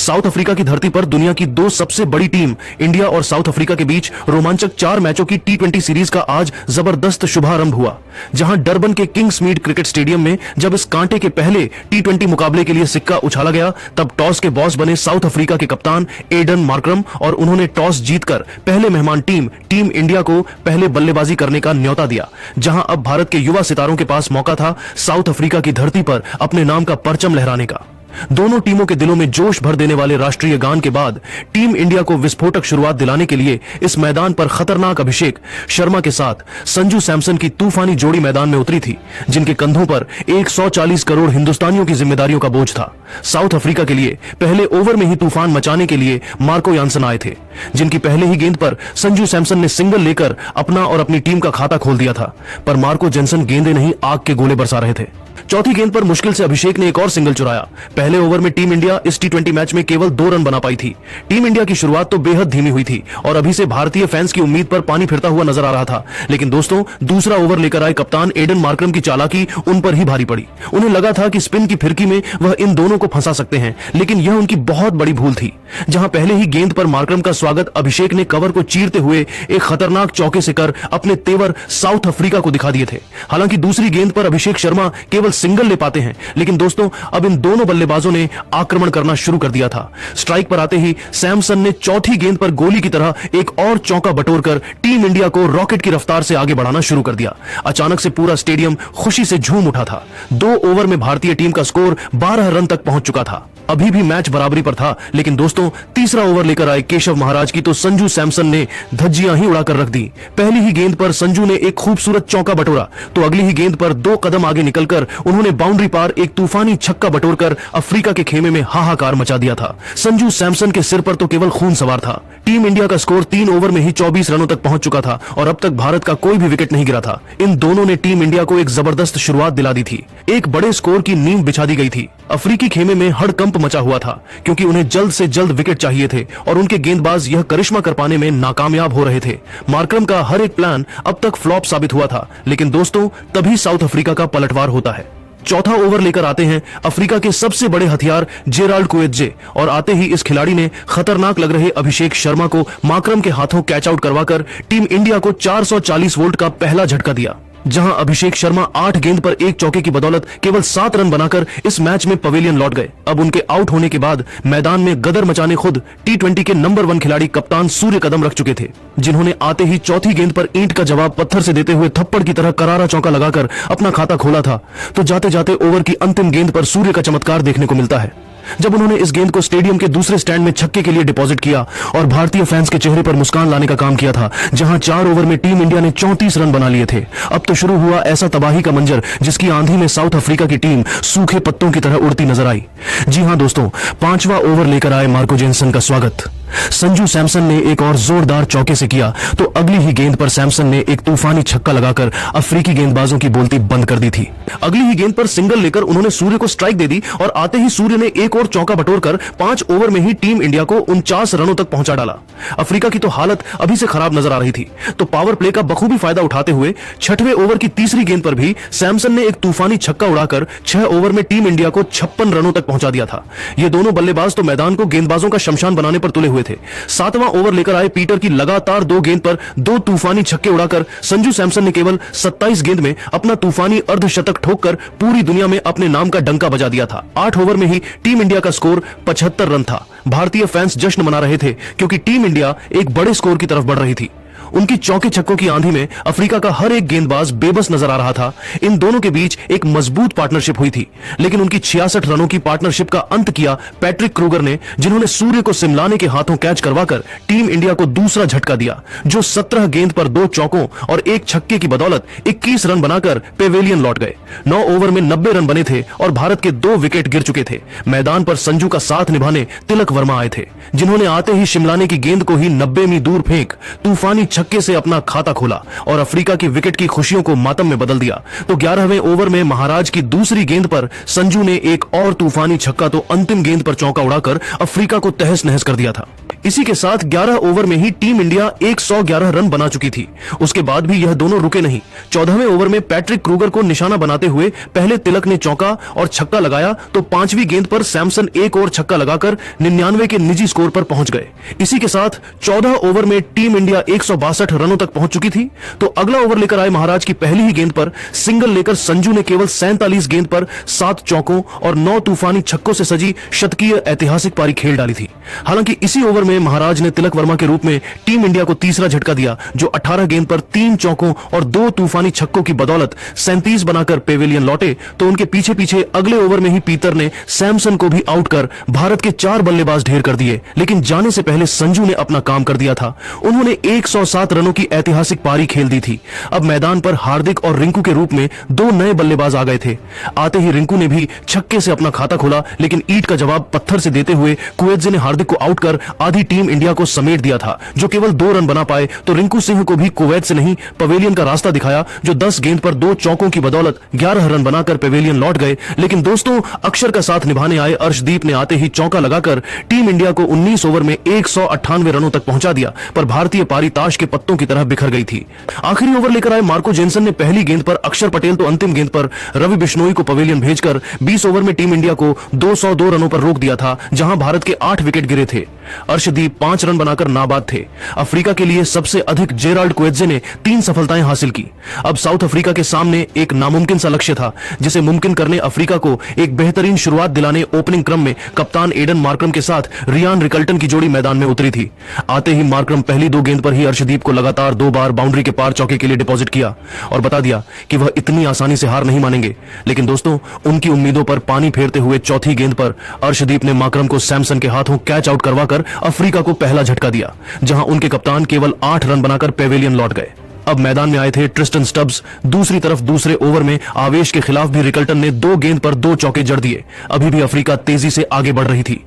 South Africa की धरती पर दुनिया की दो सबसे बड़ी टीम इंडिया और साउथ अफ्रीका के बीच रोमांचक 4 मैचों की टी20 सीरीज का आज जबरदस्त शुभारंभ हुआ, जहां डरबन के किंग्समीड क्रिकेट स्टेडियम में जब इस कांटे के पहले टी20 मुकाबले के लिए सिक्का उछाला गया, तब टॉस के बॉस बने साउथ अफ्रीका के कप्तान एडन मार्करम और उन्होंने टॉस जीतकर पहले मेहमान टीम इंडिया को पहले बल्लेबाजी करने का न्योता दिया। जहां अब भारत के युवा सितारों के पास मौका था साउथ अफ्रीका की धरती पर अपने नाम का परचम लहराने का। दोनों टीमों के दिलों में जोश भर देने वाले राष्ट्रीय गान के बाद टीम इंडिया को विस्फोटक शुरुआत दिलाने के लिए इस मैदान पर खतरनाक अभिषेक शर्मा के साथ संजू सैमसन की तूफानी जोड़ी मैदान में उतरी थी, जिनके कंधों पर 140 करोड़ हिंदुस्तानियों की जिम्मेदारियों का बोझ था। साउथ अफ्रीका के लिए पहले ओवर में ही तूफान मचाने के लिए मार्को यानसन आए थे, जिनकी पहले ही गेंद पर संजू सैमसन ने सिंगल लेकर अपना और अपनी टीम का खाता खोल दिया था, पर मार्को जेनसन गेंदें नहीं आग के गोले बरसा रहे थे। चौथी गेंद पर मुश्किल से अभिषेक ने एक और सिंगल चुराया। पहले ओवर में टीम इंडिया इस टी20 मैच में केवल 2 रन बना पाई थी। टीम इंडिया की शुरुआत तो बेहद धीमी हुई थी और अभी से भारतीय फैंस की उम्मीद पर पानी फिरता हुआ नजर आ रहा था, लेकिन दोस्तों दूसरा ओवर लेकर आए कप्तान एडन मार्करम की चालाकी उन पर ही भारी पड़ी। उन्हें लगा था कि स्पिन की फिरकी में वह इन दोनों को फंसा सकते हैं, लेकिन यह उनकी बहुत बड़ी भूल थी। जहां पहले ही गेंद पर मार्करम का स्वागत अभिषेक ने कवर को चीरते हुए एक खतरनाक चौके से कर अपने तेवर साउथ अफ्रीका को दिखा दिए थे। हालांकि दूसरी गेंद पर अभिषेक शर्मा केवल सिंगल ले पाते हैं, लेकिन दोस्तों अब इन दोनों बल्लेबाजों ने आक्रमण करना शुरू कर दिया था। स्ट्राइक पर आते ही सैमसन ने चौथी गेंद पर गोली की तरह एक और चौका बटोरकर टीम इंडिया को रॉकेट की रफ्तार से आगे बढ़ाना शुरू कर दिया। अचानक से पूरा स्टेडियम खुशी से झूम उठा था। 2 ओवर में भारतीय टीम का स्कोर 12 रन तक पहुंच चुका था। अभी भी मैच बराबरी पर था, लेकिन दोस्तों तीसरा ओवर लेकर आए केशव महाराज की तो संजू सैमसन ने धज्जियां ही उड़ाकर रख दी। पहली ही गेंद पर संजू ने एक खूबसूरत चौका बटोरा, तो अगली ही गेंद पर 2 कदम आगे निकलकर उन्होंने बाउंड्री पार एक तूफानी छक्का बटोरकर अफ्रीका के खेमे में हाहाकार मचा दिया था। संजू सैमसन के सिर पर तो केवल खून सवार था। टीम इंडिया का स्कोर 3 ओवर में ही 24 रनों तक पहुंच चुका था और अब तक भारत का कोई भी विकेट नहीं गिरा था। इन दोनों ने टीम इंडिया को एक जबरदस्त शुरुआत दिला दी थी। एक बड़े स्कोर की नींव बिछा दी गई थी। अफ्रीकी खेमे में हड़कंप मचा हुआ था, क्योंकि उन्हें जल्द से जल्द विकेट चाहिए थे और उनके गेंदबाज यह करिश्मा कर पाने में नाकामयाब हो रहे थे। मार्करम का हर एक प्लान अब तक फ्लॉप साबित हुआ था, लेकिन दोस्तों तभी साउथ अफ्रीका का पलटवार होता है। चौथा ओवर लेकर आते हैं अफ्रीका के सबसे बड़े हथियार जेराल्ड कुएजे, और आते ही इस खिलाड़ी ने खतरनाक लग रहे अभिषेक शर्मा को मार्करम के हाथों कैच आउट करवाकर टीम इंडिया को 440 वोल्ट का पहला झटका दिया। जहां अभिषेक शर्मा 8 गेंद पर एक चौके की बदौलत केवल 7 रन बनाकर इस मैच में पवेलियन लौट गए। अब उनके आउट होने के बाद मैदान में गदर मचाने खुद टी20 के नंबर 1 खिलाड़ी कप्तान सूर्य कदम रख चुके थे, जिन्होंने आते ही चौथी गेंद पर ईंट का जवाब पत्थर से देते हुए थप्पड़ की तरह करारा चौका लगाकर अपना खाता खोला था। तो जाते जाते ओवर की अंतिम गेंद पर सूर्य का चमत्कार देखने को मिलता है, जब उन्होंने इस गेंद को स्टेडियम के दूसरे स्टैंड में छक्के के लिए डिपॉजिट किया और भारतीय फैंस के चेहरे पर मुस्कान लाने का काम किया था। जहां 4 ओवर में टीम इंडिया ने 34 रन बना लिए थे। अब तो शुरू हुआ ऐसा तबाही का मंजर जिसकी आंधी में साउथ अफ्रीका की टीम सूखे पत्तों की तरह उड़ती नजर आई। जी हां दोस्तों, 5वां ओवर लेकर आए मार्को जेनसन का स्वागत संजू सैमसन ने एक और जोरदार चौके से किया, तो अगली ही गेंद पर सैमसन ने एक तूफानी छक्का लगाकर अफ्रीकी गेंदबाजों की बोलती बंद कर दी थी। अगली ही गेंद पर सिंगल लेकर उन्होंने सूर्य को स्ट्राइक दे दी और आते ही सूर्य ने एक और चौका बटोरकर 5 ओवर में ही टीम इंडिया को 49 रनों तक पहुंचा डाला। अफ्रीका की तो हालत अभी से खराब नजर आ रही थी, तो पावर प्ले का बखूबी फायदा उठाते हुए 6वें ओवर की तीसरी गेंद पर भी सैमसन ने एक तूफानी छक्का उड़ाकर 6 ओवर में टीम इंडिया को 56 रनों तक पहुंचा दिया था। ये दोनों बल्लेबाज तो मैदान को गेंदबाजों का शमशान बनाने पर तुले हुए थे। 7वां ओवर लेकर आए पीटर की लगातार 2 गेंद पर 2 तूफानी छक्के उड़ाकर संजू सैमसन ने केवल 27 गेंद में अपना तूफानी अर्धशतक ठोककर पूरी दुनिया में अपने नाम का डंका बजा दिया था। 8 ओवर में ही टीम इंडिया का स्कोर 75 रन था। भारतीय फैंस जश्न मना रहे थे, क्योंकि टीम इंडिया एक बड़े स्कोर की तरफ बढ़ रही थी। उनकी चौके छक्कों की आंधी में अफ्रीका का हर एक गेंदबाज बेबस नजर आ रहा था। इन दोनों के बीच एक मजबूत पार्टनरशिप हुई थी, लेकिन उनकी 66 रनों की पार्टनरशिप का अंत किया पैट्रिक क्रूगर ने, जिन्होंने सूर्य को सिमलाने के हाथों कैच करवाकर टीम इंडिया को दूसरा झटका दिया, जो 17 गेंद पर 2 चौकों और 1 छक्के की बदौलत 21 रन बनाकर पेवेलियन लौट गए। 9 ओवर में 90 रन बने थे और भारत के 2 विकेट गिर चुके थे। मैदान पर संजू का साथ निभाने तिलक वर्मा आए थे, जिन्होंने आते ही शिमलाने की गेंद को ही 90 मील दूर फेंक तूफानी छक्के से अपना खाता खोला और अफ्रीका की विकेट की खुशियों को मातम में बदल दिया। तो 11वें ओवर में महाराज की दूसरी गेंद पर संजू ने एक और तूफानी छक्का तो अंतिम गेंद पर चौका उड़ाकर अफ्रीका को तहस नहस कर दिया था। इसी के साथ 11 ओवर में ही टीम इंडिया 111 रन बना चुकी थी। उसके बाद भी यह दोनों रुके नहीं। 14वें ओवर में पैट्रिक क्रूगर को निशाना बनाते हुए पहले तिलक ने चौका और छक्का लगाया तो 5वीं गेंद पर सैमसन एक और छक्का लगाकर 99 के निजी स्कोर पर पहुंच गए। इसी के साथ 14 ओवर में टीम इंडिया 162 रनों तक पहुंच चुकी थी। तो अगला ओवर लेकर आए महाराज की पहली ही गेंद पर सिंगल लेकर संजू ने केवल 47 गेंद पर 7 चौकों और 9 तूफानी छक्कों से सजी शतकीय ऐतिहासिक पारी खेल डाली थी। हालांकि इसी ओवर में महाराज ने तिलक वर्मा के रूप में टीम इंडिया को तीसरा झटका दिया, जो 18 गेंद पर 3 चौकों और 2 तूफानी छक्कों की बदौलत 37 बनाकर पेविलियन लौटे। तो उनके पीछे पीछे अगले ओवर में ही पीतर ने सैमसन को भी आउट कर भारत के 4 बल्लेबाज ढेर कर दिए। लेकिन जाने से पहले संजू ने अपना काम कर दिया था। उन्होंने 107 रनों की ऐतिहासिक पारी खेल दी थी। अब मैदान पर हार्दिक और रिंकू के रूप में 2 नए बल्लेबाज आ गए थे। आते ही रिंकू ने भी छक्के से अपना खाता खोला, लेकिन ईंट का जवाब पत्थर से देते हुए कुवैतजे ने हार्दिक को आउट कर आधी टीम इंडिया को समेट दिया था, जो केवल 2 रन बना पाए। तो रिंकू सिंह को भी कुवैत से नहीं पवेलियन का रास्ता दिखाया, जो 10 गेंद पर 2 चौकों की बदौलत 11 रन बनाकर पवेलियन लौट गए। लेकिन दोस्तों, अक्षर का साथ निभाने आए अर्शदीप ने आते ही चौका लगाकर टीम इंडिया को 19 ओवर में 198 रनों तक पहुंचा दिया। पर भारतीय पारी ताश के पत्तों की तरह बिखर गई थी। आखिरी ओवर लेकर आए मार्को जेनसन ने पहली गेंद पर अक्षर पटेल तो अंतिम गेंद पर रवि बिश्नोई को पवेलियन भेजकर 20 ओवर में टीम इंडिया को 202 रनों पर रोक दिया था, जहां भारत के 8 विकेट गिरे थे। अर्शदीप 5 रन बनाकर नाबाद थे। अफ्रीका के लिए सबसे अधिक जेराल्ड कुवैतजे ने 3 सफलताएं हासिल की। अब साउथ अफ्रीका के सामने एक नामुमकिन सा लक्ष्य था, जिसे मुमकिन करने अफ्रीका को एक बेहतरीन शुरुआत दिलाने ओपनिंग क्रम में कप्तान एडन मार्करम के साथ रियान रिकल्टन की जोड़ी मैदान में उतरी थी। आते ही मार्करम पहली 2 गेंद पर ही अर्शदीप को लगातार 2 बार बाउंड्री के पार चौके के लिए डिपॉजिट किया और बता दिया कि वह इतनी आसानी से हार नहीं मानेंगे। लेकिन दोस्तों, उनकी उम्मीदों पर पानी फेरते हुए चौथी गेंद पर अर्शदीप ने मार्करम को सैमसन के हाथों कैच आउट करवाकर अफ्रीका को पहला झटका दिया, जहां उनके कप्तान केवल 8 रन बनाकर पेविलियन लौट गए। अब मैदान में आए थे ट्रिस्टन स्टब्स। दूसरी तरफ दूसरे ओवर में आवेश के खिलाफ भी रिकल्टन ने 2 गेंद पर 2 चौके जड़ दिए। अभी भी अफ्रीका तेजी से आगे बढ़ रही थी।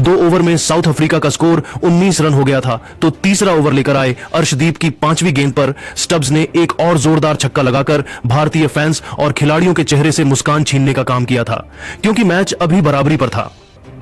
2 ओवर में साउथ अफ्रीका का स्कोर 19 रन हो गया था। तो तीसरा ओवर लेकर आए अर्शदीप की 5वीं गेंद पर स्टब्स ने एक और जोरदार छक्का लगाकर भारतीय फैंस और खिलाड़ियों के चेहरे से मुस्कान छीनने का काम किया था, क्योंकि मैच अभी बराबरी पर था।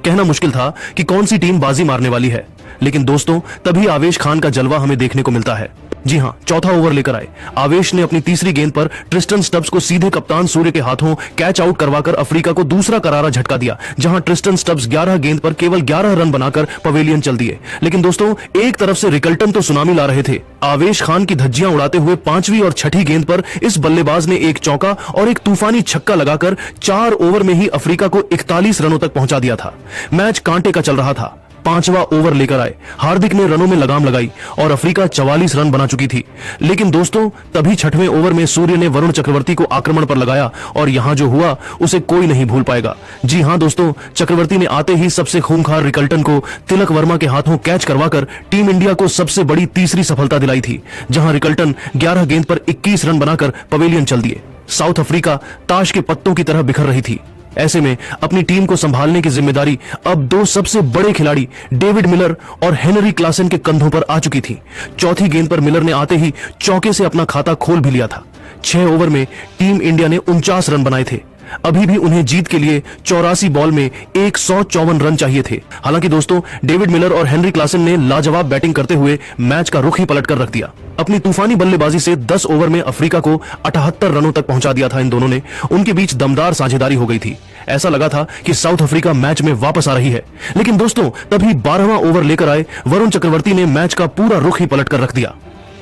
कहना मुश्किल था कि कौन सी टीम बाजी मारने वाली है, लेकिन दोस्तों, तभी आवेश खान का जलवा हमें देखने को मिलता है। जी हां, चौथा ओवर लेकर आए आवेश ने अपनी तीसरी गेंद पर ट्रिस्टन स्टब्स को सीधे कप्तान सूर्य के हाथों कैच आउट करवाकर अफ्रीका को दूसरा करारा झटका दिया, जहां ट्रिस्टन स्टब्स 11 गेंद पर केवल 11 रन बनाकर पवेलियन चल दिए। लेकिन दोस्तों, एक तरफ से रिकल्टन तो सुनामी ला रहे थे। आवेश खान की धज्जियां उड़ाते हुए 5वीं और 6ठी गेंद पर इस बल्लेबाज ने एक चौका और एक तूफानी छक्का लगाकर 4 ओवर में ही अफ्रीका को 41 रनों तक पहुंचा दिया था। मैच कांटे का चल रहा था। 5वां ओवर लेकर आए हार्दिक ने रनों में लगाम लगाई और अफ्रीका 44 रन बना चुकी थी। लेकिन दोस्तों, तभी 6वें ओवर में सूर्य ने वरुण चक्रवर्ती को आक्रमण पर लगाया और यहां जो हुआ उसे कोई नहीं भूल पाएगा। जी हां दोस्तों, चक्रवर्ती ने आते ही सबसे खूंखार रिकल्टन को तिलक वर्मा के हाथों कैच करवाकर टीम इंडिया को सबसे बड़ी तीसरी सफलता दिलाई थी, जहां रिकल्टन 11 गेंद पर 21 रन बनाकर पवेलियन चल दिए। साउथ अफ्रीका ताश के पत्तों की तरह बिखर रही थी। ऐसे में अपनी टीम को संभालने की जिम्मेदारी अब 2 सबसे बड़े खिलाड़ी डेविड मिलर और हेनरी क्लासन के कंधों पर आ चुकी थी। चौथी गेंद पर मिलर ने आते ही चौके से अपना खाता खोल भी लिया था। 6 ओवर में टीम इंडिया ने 49 रन बनाए थे। अभी भी उन्हें जीत के लिए 84 बॉल में 154 रन चाहिए थे। हालांकि दोस्तों, डेविड मिलर और हेनरी क्लासन ने लाजवाब बैटिंग करते हुए मैच का रुख ही पलट कर रख दिया। अपनी तूफानी बल्लेबाजी से 10 ओवर में अफ्रीका को 78 रनों तक पहुंचा दिया था। इन दोनों ने उनके बीच दमदार साझेदारी हो गई थी। ऐसा लगा था कि साउथ अफ्रीका मैच में वापस आ रही है। लेकिन दोस्तों, तभी 12वां ओवर लेकर आए वरुण चक्रवर्ती ने मैच का पूरा रुख ही पलट कर रख दिया।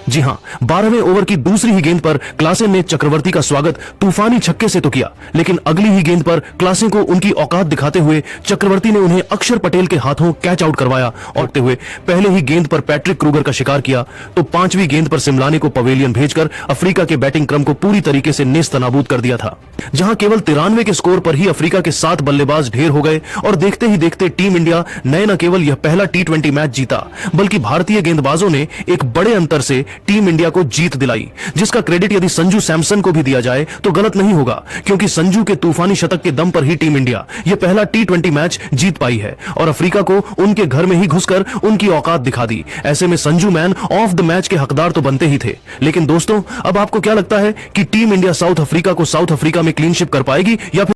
जी हां, 12वें ओवर की दूसरी ही गेंद पर क्लासेन ने चक्रवर्ती का स्वागत तूफानी छक्के से तो किया, लेकिन अगली ही गेंद पर क्लासेन को उनकी औकात दिखाते हुए चक्रवर्ती ने उन्हें अक्षर पटेल के हाथों कैच आउट करवाया और हुए पहले ही गेंद पर पैट्रिक क्रूगर का शिकार किया। तो 5वीं गेंद पर सिमलाने को पवेलियन भेजकर अफ्रीका के बैटिंग क्रम को पूरी तरीके से नेस्तनाबूद कर दिया था, जहां केवल 93 के स्कोर पर ही अफ्रीका के 7 बल्लेबाज ढेर हो गए और देखते ही देखते टीम इंडिया न केवल यह पहला T20 मैच जीता, बल्कि भारतीय गेंदबाजों ने एक बड़े अंतर से टीम इंडिया को जीत दिलाई, जिसका क्रेडिट यदि संजू सैमसन को भी दिया जाए तो गलत नहीं होगा, क्योंकि संजू के तूफानी शतक के दम पर ही टीम इंडिया यह पहला टी20 मैच जीत पाई है और अफ्रीका को उनके घर में ही घुसकर उनकी औकात दिखा दी। ऐसे में Sanju man of the match के हकदार तो बनते ही थे। लेकिन दोस्तों, अब आपको क्या लगता है कि टीम इंडिया साउथ अफ्रीका को साउथ अफ्रीका में क्लीन शिप कर पाएगी या फिर